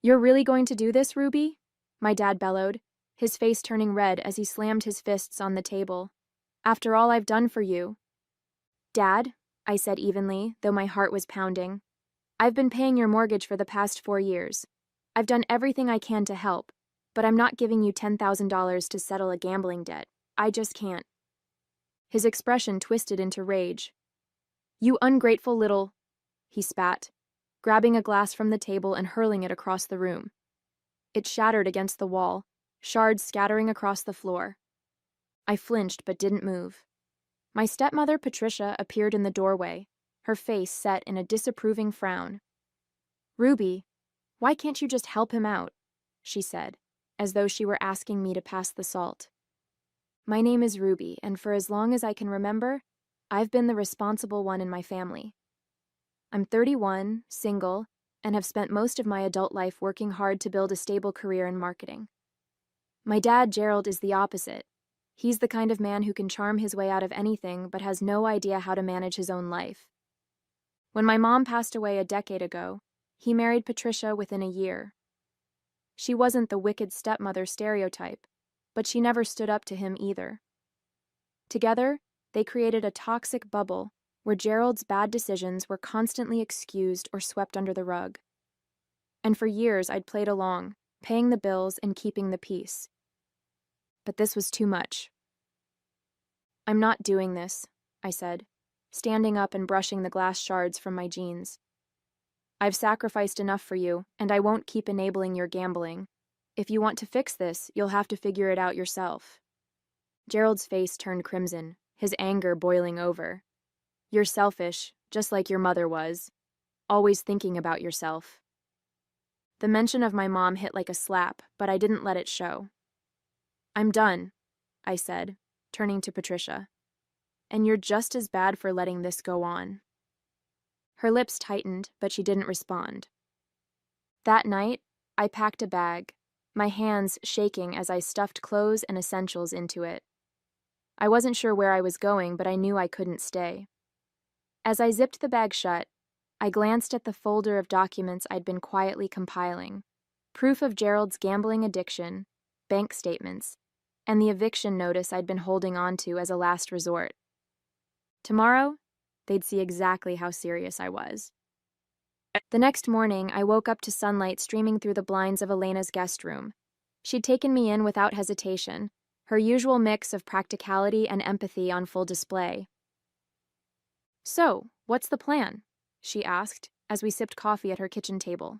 You're really going to do this, Ruby? My dad bellowed, his face turning red as he slammed his fists on the table. After all I've done for you. Dad, I said evenly, though my heart was pounding. I've been paying your mortgage for the past 4 years. I've done everything I can to help, but I'm not giving you $10,000 to settle a gambling debt. I just can't. His expression twisted into rage. You ungrateful little... He spat, grabbing a glass from the table and hurling it across the room. It shattered against the wall, shards scattering across the floor. I flinched but didn't move. My stepmother, Patricia, appeared in the doorway, her face set in a disapproving frown. Ruby, why can't you just help him out? She said, as though she were asking me to pass the salt. My name is Ruby, and for as long as I can remember, I've been the responsible one in my family. I'm 31, single, and have spent most of my adult life working hard to build a stable career in marketing. My dad, Gerald, is the opposite. He's the kind of man who can charm his way out of anything but has no idea how to manage his own life. When my mom passed away a decade ago, he married Patricia within a year. She wasn't the wicked stepmother stereotype, but she never stood up to him either. Together, they created a toxic bubble where Gerald's bad decisions were constantly excused or swept under the rug. And for years I'd played along, paying the bills and keeping the peace. But this was too much. I'm not doing this, I said, standing up and brushing the glass shards from my jeans. I've sacrificed enough for you, and I won't keep enabling your gambling. If you want to fix this, you'll have to figure it out yourself. Gerald's face turned crimson, his anger boiling over. You're selfish, just like your mother was, always thinking about yourself. The mention of my mom hit like a slap, but I didn't let it show. I'm done, I said, turning to Patricia. And you're just as bad for letting this go on. Her lips tightened, but she didn't respond. That night, I packed a bag, my hands shaking as I stuffed clothes and essentials into it. I wasn't sure where I was going, but I knew I couldn't stay. As I zipped the bag shut, I glanced at the folder of documents I'd been quietly compiling, proof of Gerald's gambling addiction, bank statements, and the eviction notice I'd been holding on to as a last resort. Tomorrow, they'd see exactly how serious I was. The next morning, I woke up to sunlight streaming through the blinds of Elena's guest room. She'd taken me in without hesitation, her usual mix of practicality and empathy on full display. So, what's the plan? She asked, as we sipped coffee at her kitchen table.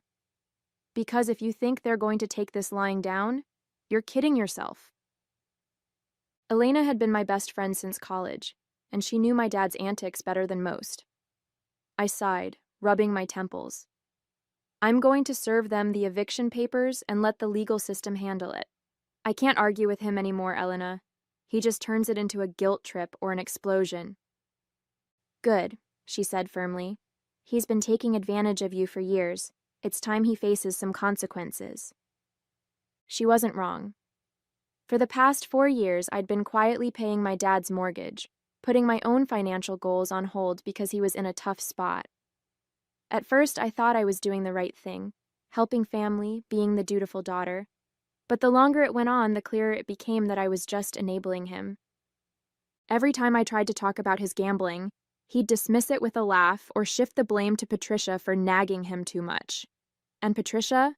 Because if you think they're going to take this lying down, you're kidding yourself. Elena had been my best friend since college, and she knew my dad's antics better than most. I sighed, rubbing my temples. I'm going to serve them the eviction papers and let the legal system handle it. I can't argue with him anymore, Elena. He just turns it into a guilt trip or an explosion. Good, she said firmly. He's been taking advantage of you for years. It's time he faces some consequences. She wasn't wrong. For the past 4 years, I'd been quietly paying my dad's mortgage, putting my own financial goals on hold because he was in a tough spot. At first, I thought I was doing the right thing, helping family, being the dutiful daughter. But the longer it went on, the clearer it became that I was just enabling him. Every time I tried to talk about his gambling, he'd dismiss it with a laugh or shift the blame to Patricia for nagging him too much. And Patricia?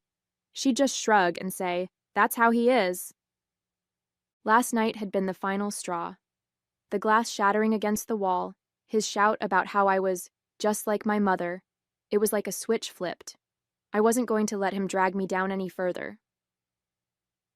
She'd just shrug and say, "That's how he is." Last night had been the final straw. The glass shattering against the wall, his shout about how I was just like my mother. It was like a switch flipped. I wasn't going to let him drag me down any further.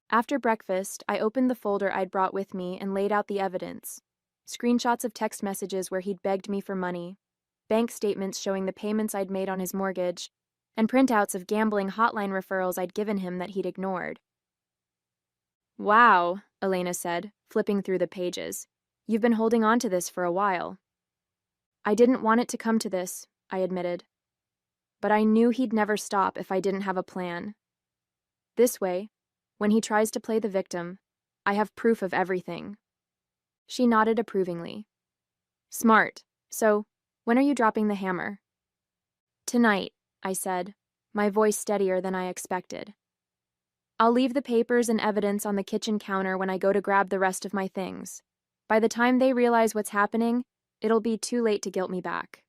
After breakfast, I opened the folder I'd brought with me and laid out the evidence. Screenshots of text messages where he'd begged me for money, bank statements showing the payments I'd made on his mortgage, and printouts of gambling hotline referrals I'd given him that he'd ignored. Wow, Elena said, flipping through the pages. You've been holding on to this for a while. I didn't want it to come to this, I admitted. But I knew he'd never stop if I didn't have a plan. This way, when he tries to play the victim, I have proof of everything. She nodded approvingly. Smart. So, when are you dropping the hammer? Tonight, I said, my voice steadier than I expected. I'll leave the papers and evidence on the kitchen counter when I go to grab the rest of my things. By the time they realize what's happening, it'll be too late to guilt me back.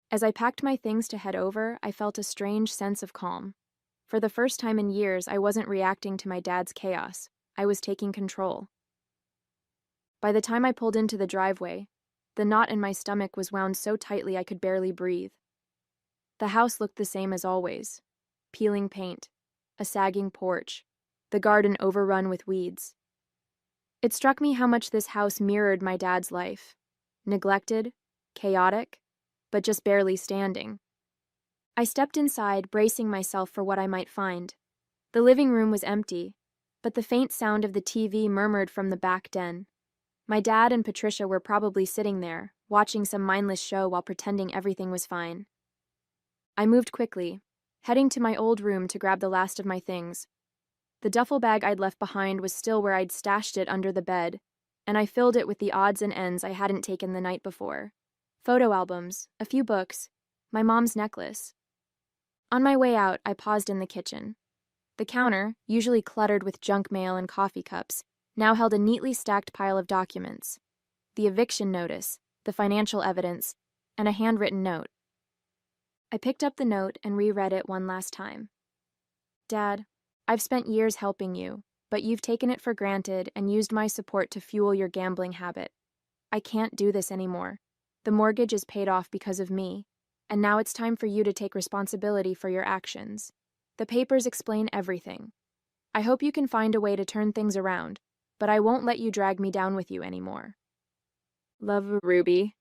As I packed my things to head over, I felt a strange sense of calm. For the first time in years, I wasn't reacting to my dad's chaos. I was taking control. By the time I pulled into the driveway, the knot in my stomach was wound so tightly I could barely breathe. The house looked the same as always. Peeling paint, a sagging porch, the garden overrun with weeds. It struck me how much this house mirrored my dad's life. Neglected, chaotic, but just barely standing. I stepped inside, bracing myself for what I might find. The living room was empty, but the faint sound of the TV murmured from the back den. My dad and Patricia were probably sitting there, watching some mindless show while pretending everything was fine. I moved quickly, heading to my old room to grab the last of my things. The duffel bag I'd left behind was still where I'd stashed it under the bed, and I filled it with the odds and ends I hadn't taken the night before. Photo albums, a few books, my mom's necklace. On my way out, I paused in the kitchen. The counter, usually cluttered with junk mail and coffee cups, now held a neatly stacked pile of documents. The eviction notice, the financial evidence, and a handwritten note. I picked up the note and reread it one last time. Dad, I've spent years helping you, but you've taken it for granted and used my support to fuel your gambling habit. I can't do this anymore. The mortgage is paid off because of me, and now it's time for you to take responsibility for your actions. The papers explain everything. I hope you can find a way to turn things around, but I won't let you drag me down with you anymore. Love, Ruby.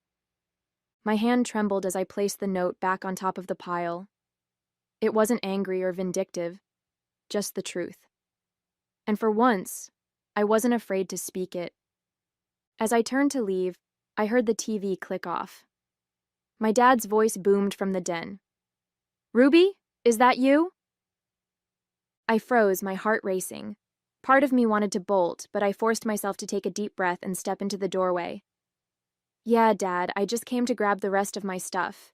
My hand trembled as I placed the note back on top of the pile. It wasn't angry or vindictive, just the truth. And for once, I wasn't afraid to speak it. As I turned to leave, I heard the TV click off. My dad's voice boomed from the den. Ruby, is that you? I froze, my heart racing. Part of me wanted to bolt, but I forced myself to take a deep breath and step into the doorway. Yeah, Dad, I just came to grab the rest of my stuff.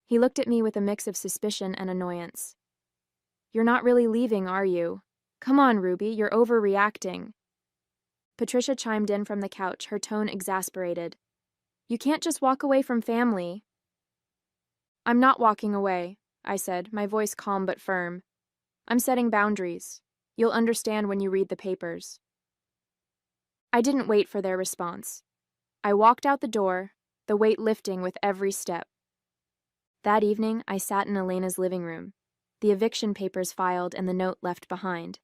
He looked at me with a mix of suspicion and annoyance. You're not really leaving, are you? Come on, Ruby, you're overreacting. Patricia chimed in from the couch, her tone exasperated. You can't just walk away from family. I'm not walking away, I said, my voice calm but firm. I'm setting boundaries. You'll understand when you read the papers. I didn't wait for their response. I walked out the door, the weight lifting with every step. That evening, I sat in Elena's living room, the eviction papers filed and the note left behind.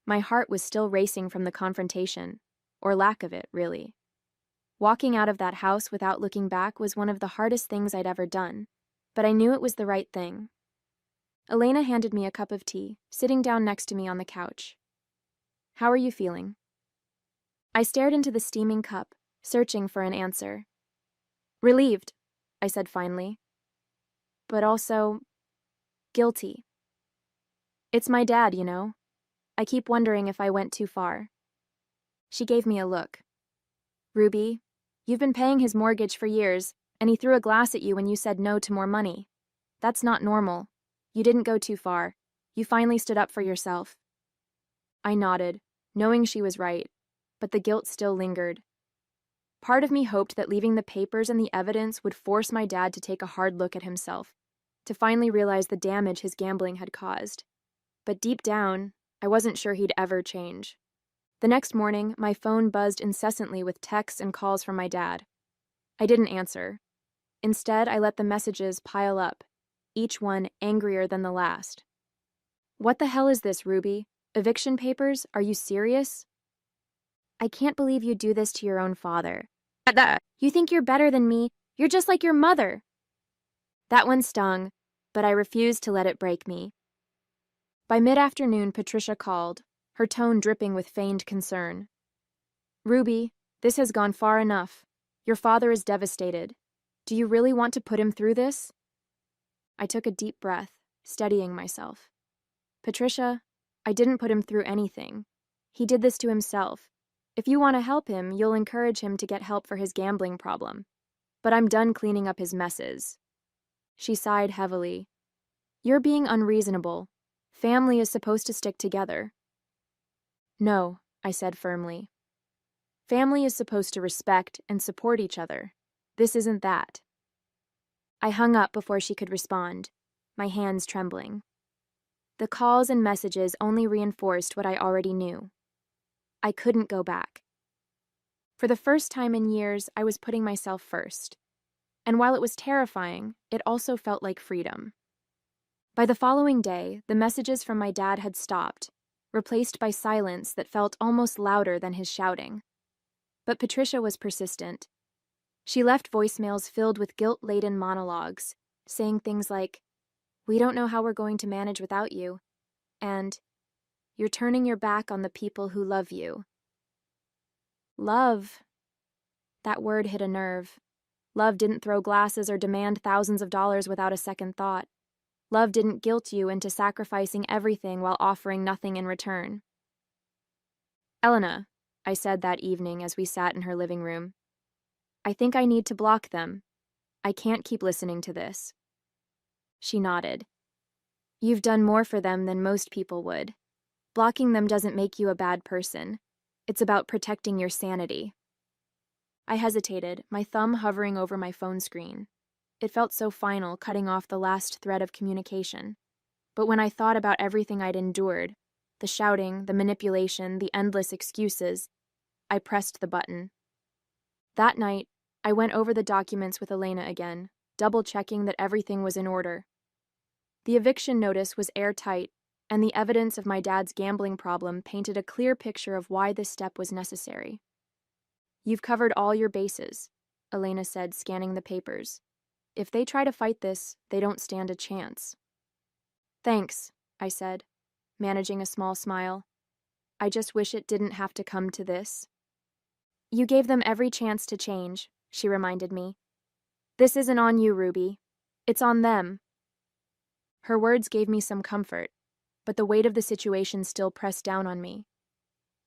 My heart was still racing from the confrontation, or lack of it, really. Walking out of that house without looking back was one of the hardest things I'd ever done, but I knew it was the right thing. Elena handed me a cup of tea, sitting down next to me on the couch. How are you feeling? I stared into the steaming cup, searching for an answer. Relieved, I said finally. But also guilty. It's my dad, you know. I keep wondering if I went too far. She gave me a look. Ruby, you've been paying his mortgage for years, and he threw a glass at you when you said no to more money. That's not normal. You didn't go too far. You finally stood up for yourself. I nodded, knowing she was right, but the guilt still lingered. Part of me hoped that leaving the papers and the evidence would force my dad to take a hard look at himself, to finally realize the damage his gambling had caused. But deep down, I wasn't sure he'd ever change. The next morning, my phone buzzed incessantly with texts and calls from my dad. I didn't answer. Instead, I let the messages pile up, each one angrier than the last. What the hell is this, Ruby? Eviction papers? Are you serious? I can't believe you do this to your own father. You think you're better than me? You're just like your mother. That one stung, but I refused to let it break me. By mid-afternoon, Patricia called, her tone dripping with feigned concern. Ruby, this has gone far enough. Your father is devastated. Do you really want to put him through this? I took a deep breath, steadying myself. Patricia, I didn't put him through anything. He did this to himself. If you want to help him, you'll encourage him to get help for his gambling problem. But I'm done cleaning up his messes. She sighed heavily. You're being unreasonable. Family is supposed to stick together. No, I said firmly. Family is supposed to respect and support each other. This isn't that. I hung up before she could respond, my hands trembling. The calls and messages only reinforced what I already knew. I couldn't go back. For the first time in years, I was putting myself first. And while it was terrifying, it also felt like freedom. By the following day, the messages from my dad had stopped, replaced by silence that felt almost louder than his shouting. But Patricia was persistent. She left voicemails filled with guilt-laden monologues, saying things like, "We don't know how we're going to manage without you," and "You're turning your back on the people who love you." Love. That word hit a nerve. Love didn't throw glasses or demand thousands of dollars without a second thought. Love didn't guilt you into sacrificing everything while offering nothing in return. "Elena," I said that evening as we sat in her living room, "I think I need to block them. I can't keep listening to this." She nodded. "You've done more for them than most people would. Blocking them doesn't make you a bad person. It's about protecting your sanity." I hesitated, my thumb hovering over my phone screen. It felt so final, cutting off the last thread of communication. But when I thought about everything I'd endured, the shouting, the manipulation, the endless excuses, I pressed the button. That night, I went over the documents with Elena again, double-checking that everything was in order. The eviction notice was airtight, and the evidence of my dad's gambling problem painted a clear picture of why this step was necessary. "You've covered all your bases," Elena said, scanning the papers. "If they try to fight this, they don't stand a chance." "Thanks," I said, managing a small smile. "I just wish it didn't have to come to this." "You gave them every chance to change," she reminded me. "This isn't on you, Ruby. It's on them." Her words gave me some comfort, but the weight of the situation still pressed down on me.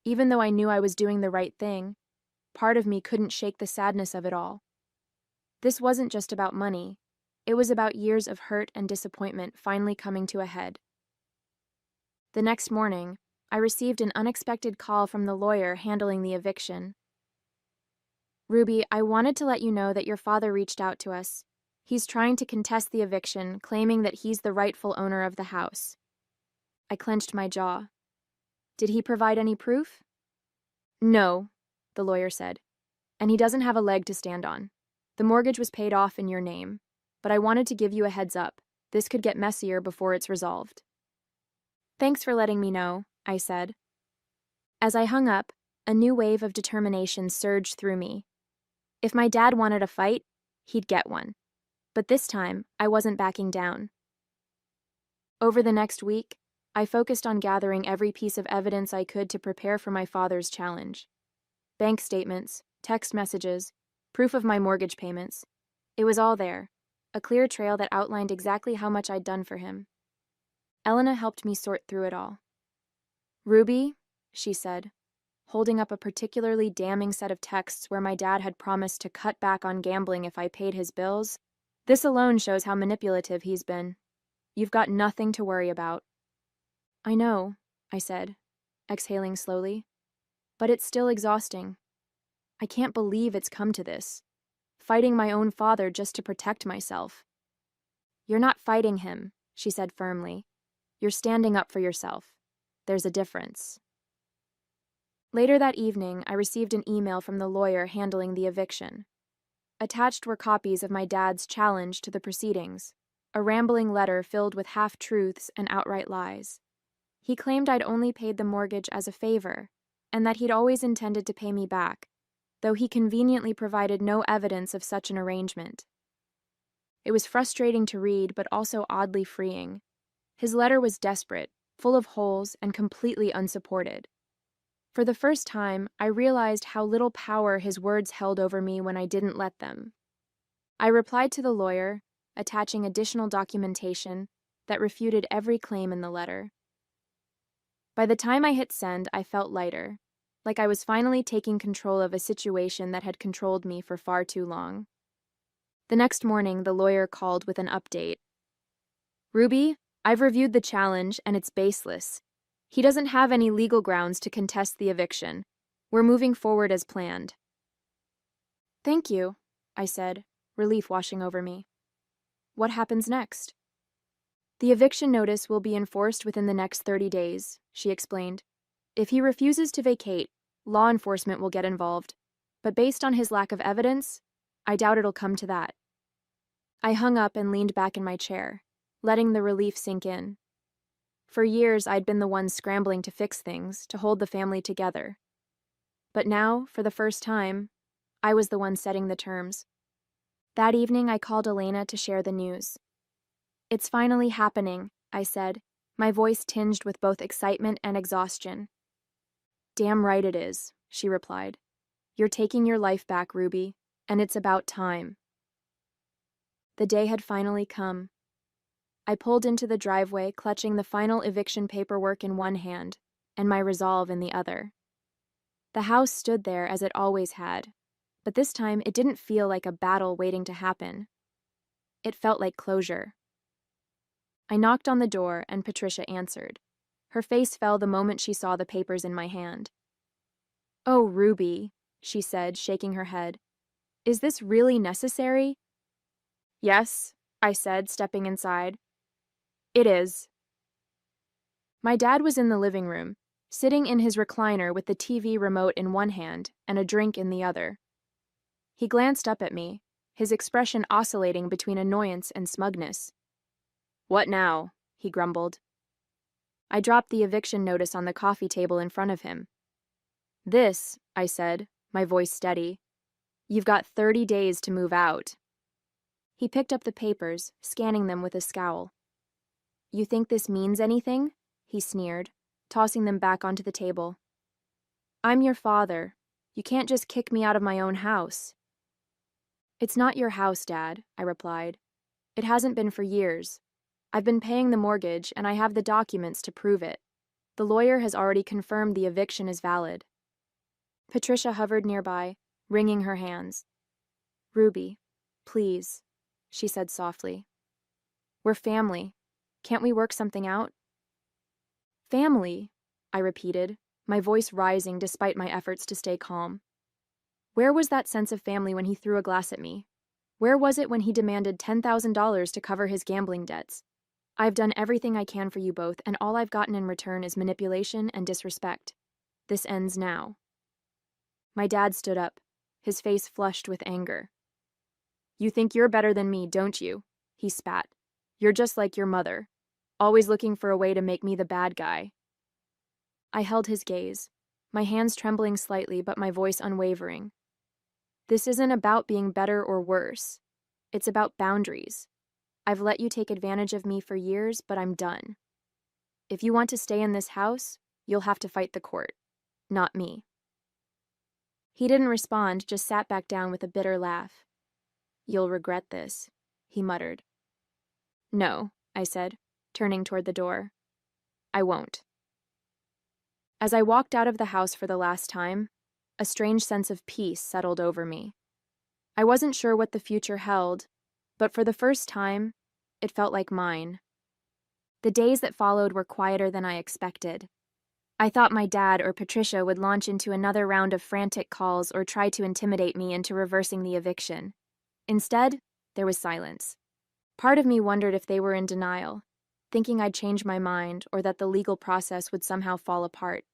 Even though I knew I was doing the right thing, part of me couldn't shake the sadness of it all. This wasn't just about money. It was about years of hurt and disappointment finally coming to a head. The next morning, I received an unexpected call from the lawyer handling the eviction. "Ruby, I wanted to let you know that your father reached out to us. He's trying to contest the eviction, claiming that he's the rightful owner of the house." I clenched my jaw. "Did he provide any proof?" "No," the lawyer said, "and he doesn't have a leg to stand on. The mortgage was paid off in your name, but I wanted to give you a heads up. This could get messier before it's resolved." "Thanks for letting me know," I said. As I hung up, a new wave of determination surged through me. If my dad wanted a fight, he'd get one. But this time, I wasn't backing down. Over the next week, I focused on gathering every piece of evidence I could to prepare for my father's challenge. Bank statements, text messages, proof of my mortgage payments. It was all there, a clear trail that outlined exactly how much I'd done for him. Elena helped me sort through it all. "Ruby," she said, holding up a particularly damning set of texts where my dad had promised to cut back on gambling if I paid his bills, "this alone shows how manipulative he's been. You've got nothing to worry about." "I know," I said, exhaling slowly, "but it's still exhausting. I can't believe it's come to this. Fighting my own father just to protect myself." "You're not fighting him," she said firmly. "You're standing up for yourself. There's a difference." Later that evening, I received an email from the lawyer handling the eviction. Attached were copies of my dad's challenge to the proceedings, a rambling letter filled with half-truths and outright lies. He claimed I'd only paid the mortgage as a favor, and that he'd always intended to pay me back, though he conveniently provided no evidence of such an arrangement. It was frustrating to read, but also oddly freeing. His letter was desperate, full of holes, and completely unsupported. For the first time, I realized how little power his words held over me when I didn't let them. I replied to the lawyer, attaching additional documentation that refuted every claim in the letter. By the time I hit send, I felt lighter, like I was finally taking control of a situation that had controlled me for far too long. The next morning, the lawyer called with an update. "Ruby, I've reviewed the challenge, and it's baseless. He doesn't have any legal grounds to contest the eviction. We're moving forward as planned. Thank you, I said, relief washing over me. What happens next? The eviction notice will be enforced within the next 30 days, she explained. If he refuses to vacate, law enforcement will get involved. But based on his lack of evidence, I doubt it'll come to that. I hung up and leaned back in my chair, letting the relief sink in. For years, I'd been the one scrambling to fix things, to hold the family together. But now, for the first time, I was the one setting the terms. That evening, I called Elena to share the news. It's finally happening, I said, my voice tinged with both excitement and exhaustion. Damn right it is, she replied. You're taking your life back, Ruby, and it's about time. The day had finally come. I pulled into the driveway, clutching the final eviction paperwork in one hand and my resolve in the other. The house stood there as it always had, but this time it didn't feel like a battle waiting to happen. It felt like closure. I knocked on the door and Patricia answered. Her face fell the moment she saw the papers in my hand. Oh, Ruby, she said, shaking her head. Is this really necessary? Yes, I said, stepping inside. It is. My dad was in the living room, sitting in his recliner with the TV remote in one hand and a drink in the other. He glanced up at me, his expression oscillating between annoyance and smugness. What now? He grumbled. I dropped the eviction notice on the coffee table in front of him. This, I said, my voice steady. You've got 30 days to move out. He picked up the papers, scanning them with a scowl. You think this means anything? He sneered, tossing them back onto the table. I'm your father. You can't just kick me out of my own house. It's not your house, Dad, I replied. It hasn't been for years. I've been paying the mortgage, and I have the documents to prove it. The lawyer has already confirmed the eviction is valid. Patricia hovered nearby, wringing her hands. Ruby, please, she said softly. We're family. Can't we work something out? Family, I repeated, my voice rising despite my efforts to stay calm. Where was that sense of family when he threw a glass at me? Where was it when he demanded $10,000 to cover his gambling debts? I've done everything I can for you both, and all I've gotten in return is manipulation and disrespect. This ends now. My dad stood up, his face flushed with anger. You think you're better than me, don't you? He spat. You're just like your mother, always looking for a way to make me the bad guy. I held his gaze, my hands trembling slightly but my voice unwavering. This isn't about being better or worse. It's about boundaries. I've let you take advantage of me for years, but I'm done. If you want to stay in this house, you'll have to fight the court, not me. He didn't respond, just sat back down with a bitter laugh. You'll regret this, he muttered. No, I said, turning toward the door. I won't. As I walked out of the house for the last time, a strange sense of peace settled over me. I wasn't sure what the future held, but for the first time, it felt like mine. The days that followed were quieter than I expected. I thought my dad or Patricia would launch into another round of frantic calls or try to intimidate me into reversing the eviction. Instead, there was silence. Part of me wondered if they were in denial, thinking I'd change my mind or that the legal process would somehow fall apart.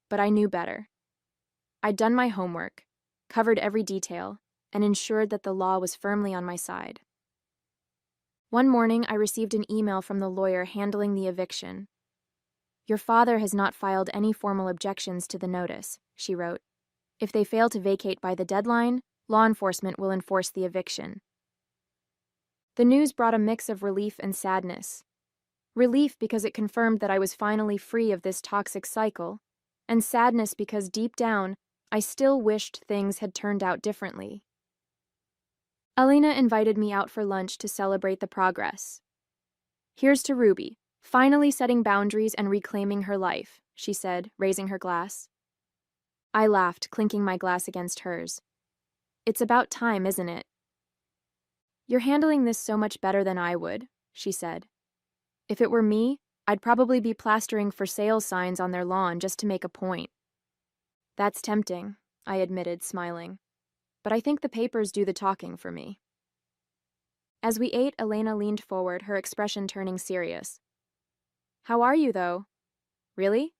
But I knew better. I'd done my homework, covered every detail, and ensured that the law was firmly on my side. One morning, I received an email from the lawyer handling the eviction. Your father has not filed any formal objections to the notice, she wrote. If they fail to vacate by the deadline, law enforcement will enforce the eviction. The news brought a mix of relief and sadness. Relief because it confirmed that I was finally free of this toxic cycle, and sadness because deep down, I still wished things had turned out differently. Elena invited me out for lunch to celebrate the progress. Here's to Ruby, finally setting boundaries and reclaiming her life, she said, raising her glass. I laughed, clinking my glass against hers. It's about time, isn't it? You're handling this so much better than I would, she said. If it were me, I'd probably be plastering for sale signs on their lawn just to make a point. That's tempting, I admitted, smiling. But I think the papers do the talking for me. As we ate, Elena leaned forward, her expression turning serious. How are you, though? Really?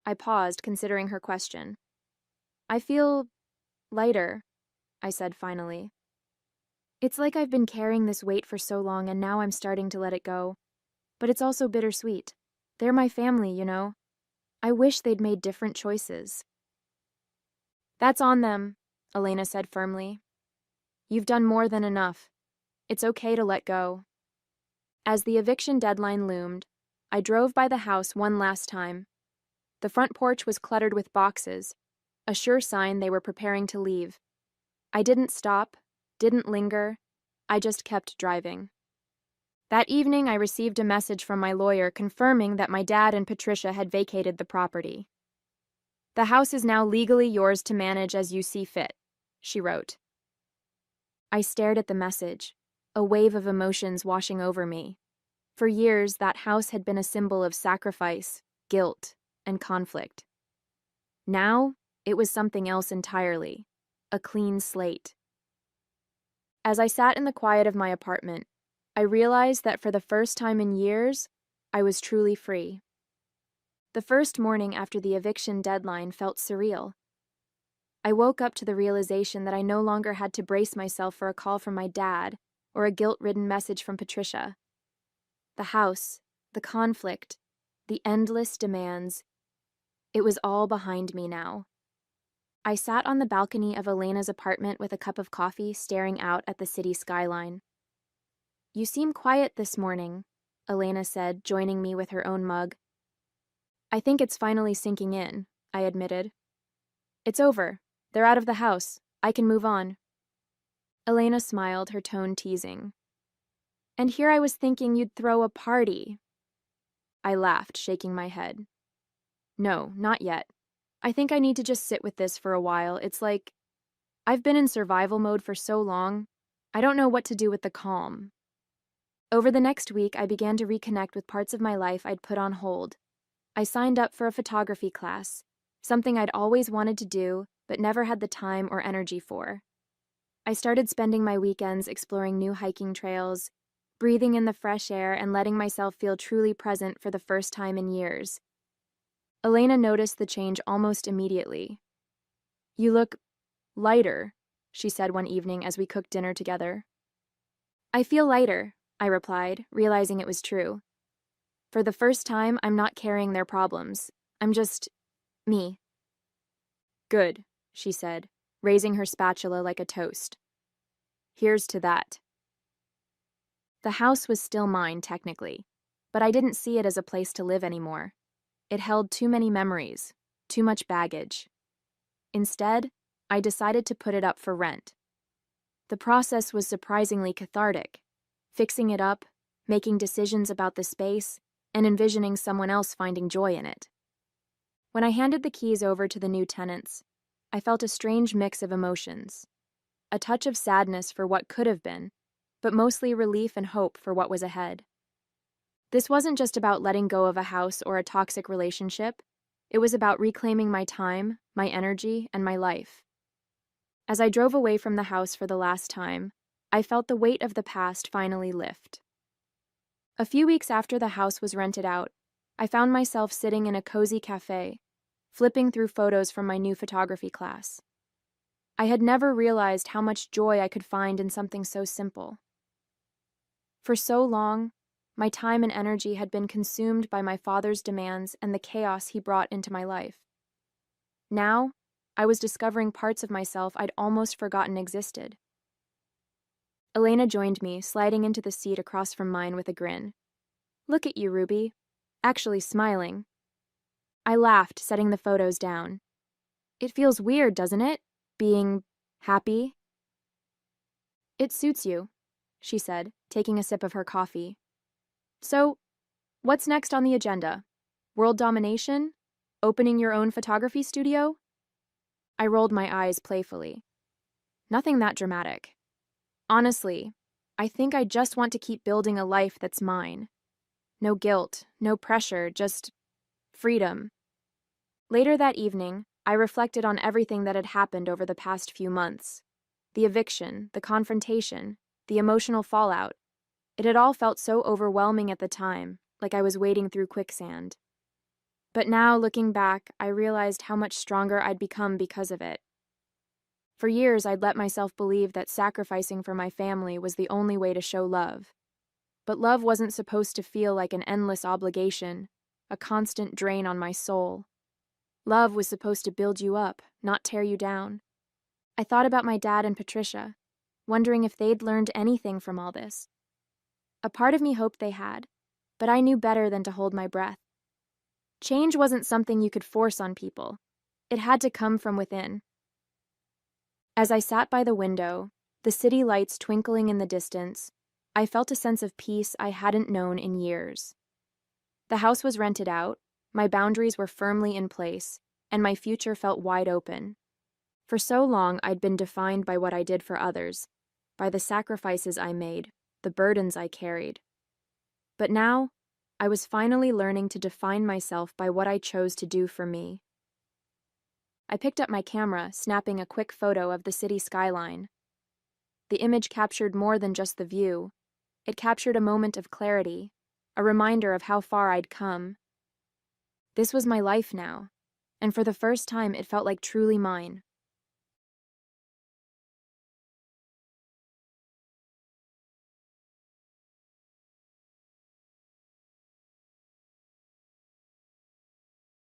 I paused, considering her question. I feel lighter, I said finally. It's like I've been carrying this weight for so long and now I'm starting to let it go. But it's also bittersweet. They're my family, you know. I wish they'd made different choices. That's on them, Elena said firmly. You've done more than enough. It's okay to let go. As the eviction deadline loomed, I drove by the house one last time. The front porch was cluttered with boxes, a sure sign they were preparing to leave. I didn't stop, didn't linger, I just kept driving. That evening, I received a message from my lawyer confirming that my dad and Patricia had vacated the property. The house is now legally yours to manage as you see fit, she wrote. I stared at the message, a wave of emotions washing over me. For years, that house had been a symbol of sacrifice, guilt, and conflict. Now, it was something else entirely, a clean slate. As I sat in the quiet of my apartment, I realized that for the first time in years, I was truly free. The first morning after the eviction deadline felt surreal. I woke up to the realization that I no longer had to brace myself for a call from my dad or a guilt-ridden message from Patricia. The house, the conflict, the endless demands, it was all behind me now. I sat on the balcony of Elena's apartment with a cup of coffee, staring out at the city skyline. You seem quiet this morning, Elena said, joining me with her own mug. I think it's finally sinking in, I admitted. It's over. They're out of the house. I can move on. Elena smiled, her tone teasing. And here I was thinking you'd throw a party. I laughed, shaking my head. No, not yet. I think I need to just sit with this for a while. It's like, I've been in survival mode for so long, I don't know what to do with the calm. Over the next week, I began to reconnect with parts of my life I'd put on hold. I signed up for a photography class, something I'd always wanted to do, but never had the time or energy for. I started spending my weekends exploring new hiking trails, breathing in the fresh air and letting myself feel truly present for the first time in years. Elena noticed the change almost immediately. You look lighter, she said one evening as we cooked dinner together. I feel lighter, I replied, realizing it was true. For the first time, I'm not carrying their problems. I'm just me. Good, she said, raising her spatula like a toast. Here's to that. The house was still mine, technically, but I didn't see it as a place to live anymore. It held too many memories, too much baggage. Instead, I decided to put it up for rent. The process was surprisingly cathartic, fixing it up, making decisions about the space, and envisioning someone else finding joy in it. When I handed the keys over to the new tenants, I felt a strange mix of emotions. A touch of sadness for what could have been, but mostly relief and hope for what was ahead. This wasn't just about letting go of a house or a toxic relationship. It was about reclaiming my time, my energy, and my life. As I drove away from the house for the last time, I felt the weight of the past finally lift. A few weeks after the house was rented out, I found myself sitting in a cozy cafe, flipping through photos from my new photography class. I had never realized how much joy I could find in something so simple. For so long, my time and energy had been consumed by my father's demands and the chaos he brought into my life. Now, I was discovering parts of myself I'd almost forgotten existed. Elena joined me, sliding into the seat across from mine with a grin. Look at you, Ruby. Actually smiling. I laughed, setting the photos down. It feels weird, doesn't it? Being happy? It suits you, she said, taking a sip of her coffee. So, what's next on the agenda? World domination? Opening your own photography studio? I rolled my eyes playfully. Nothing that dramatic. Honestly, I think I just want to keep building a life that's mine. No guilt, no pressure, just freedom. Later that evening, I reflected on everything that had happened over the past few months. The eviction, the confrontation, the emotional fallout. It had all felt so overwhelming at the time, like I was wading through quicksand. But now, looking back, I realized how much stronger I'd become because of it. For years, I'd let myself believe that sacrificing for my family was the only way to show love. But love wasn't supposed to feel like an endless obligation, a constant drain on my soul. Love was supposed to build you up, not tear you down. I thought about my dad and Patricia, wondering if they'd learned anything from all this. A part of me hoped they had, but I knew better than to hold my breath. Change wasn't something you could force on people. It had to come from within. As I sat by the window, the city lights twinkling in the distance, I felt a sense of peace I hadn't known in years. The house was rented out, my boundaries were firmly in place, and my future felt wide open. For so long, I'd been defined by what I did for others, by the sacrifices I made, the burdens I carried. But now, I was finally learning to define myself by what I chose to do for me. I picked up my camera, snapping a quick photo of the city skyline. The image captured more than just the view. It captured a moment of clarity, a reminder of how far I'd come. This was my life now, and for the first time it felt like truly mine.